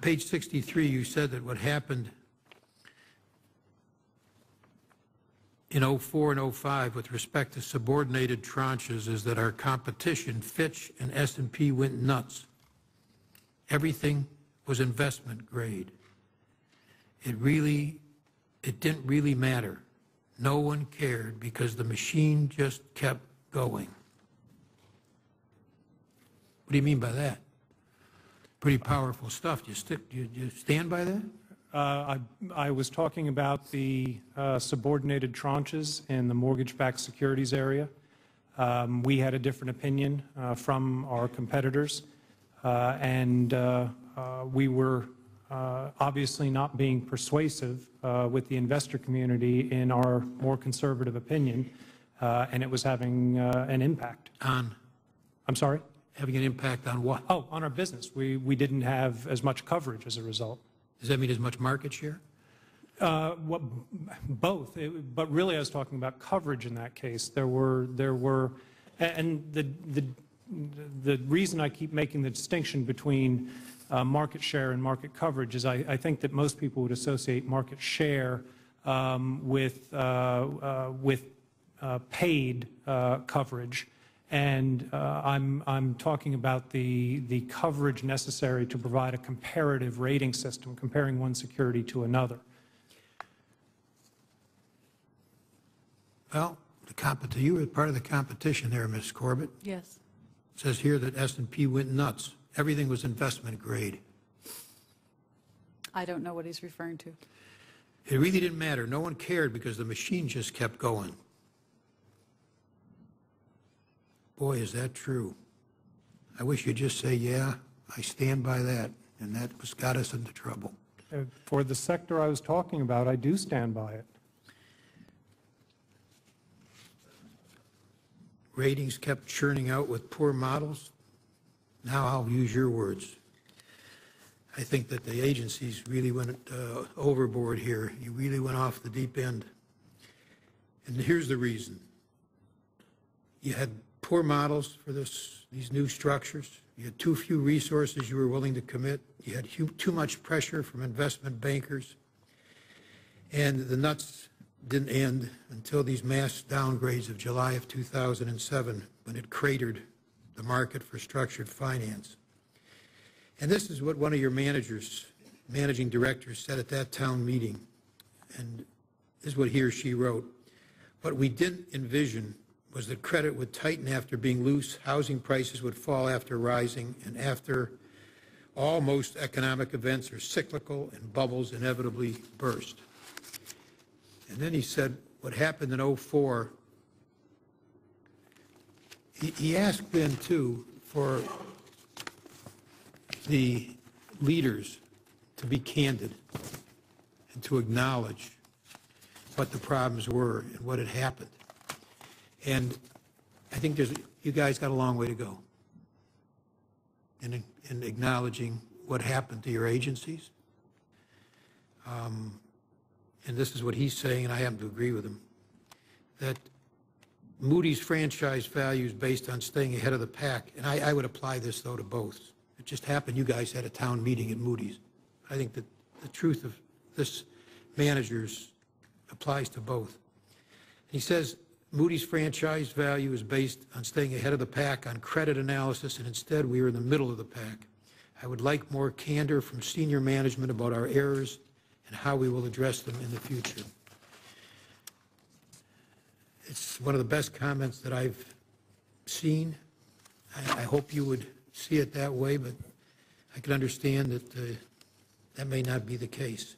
Page 63, you said that what happened in 04 and 05 with respect to subordinated tranches is that our competition, Fitch and S&P, went nuts. Everything was investment grade. It didn't really matter. No one cared because the machine just kept going. What do you mean by that? Pretty powerful stuff. Do you stand by that? I was talking about the subordinated tranches in the mortgage-backed securities area. We had a different opinion from our competitors, and we were obviously not being persuasive with the investor community in our more conservative opinion, and it was having an impact. On? I'm sorry? Having an impact on what? Oh, on our business. We didn't have as much coverage as a result. Does that mean as much market share? Both, but really I was talking about coverage in that case. There were, and the reason I keep making the distinction between market share and market coverage is I think that most people would associate market share with paid coverage. And I'm talking about the coverage necessary to provide a comparative rating system, comparing one security to another. Well, you were part of the competition there, Ms. Corbett. Yes. It says here that S&P went nuts. Everything was investment grade. I don't know what he's referring to. It really didn't matter. No one cared because the machine just kept going. Boy, is that true. I wish you'd just say, yeah, I stand by that, and that got us into trouble. For the sector I was talking about, I do stand by it. Ratings kept churning out with poor models. Now I'll use your words. I think that the agencies really went overboard here. You really went off the deep end. And here's the reason. You had poor models for these new structures. You had too few resources you were willing to commit. You had too much pressure from investment bankers. And the nuts didn't end until these mass downgrades of July of 2007, when it cratered the market for structured finance. And this is what one of your managing directors said at that town meeting. And this is what he or she wrote. What we didn't envision was that credit would tighten after being loose, housing prices would fall after rising, and after all most economic events are cyclical and bubbles inevitably burst. And then he said what happened in 04, he asked then too for the leaders to be candid and to acknowledge what the problems were and what had happened. And I think you guys got a long way to go in acknowledging what happened to your agencies. And this is what he's saying, and I happen to agree with him, that Moody's franchise value is based on staying ahead of the pack. And I would apply this, though, to both. It just happened you guys had a town meeting at Moody's. I think that the truth of this managers applies to both. He says, Moody's franchise value is based on staying ahead of the pack on credit analysis, and instead we are in the middle of the pack. I would like more candor from senior management about our errors and how we will address them in the future. It's one of the best comments that I've seen. I hope you would see it that way, but I can understand that that may not be the case.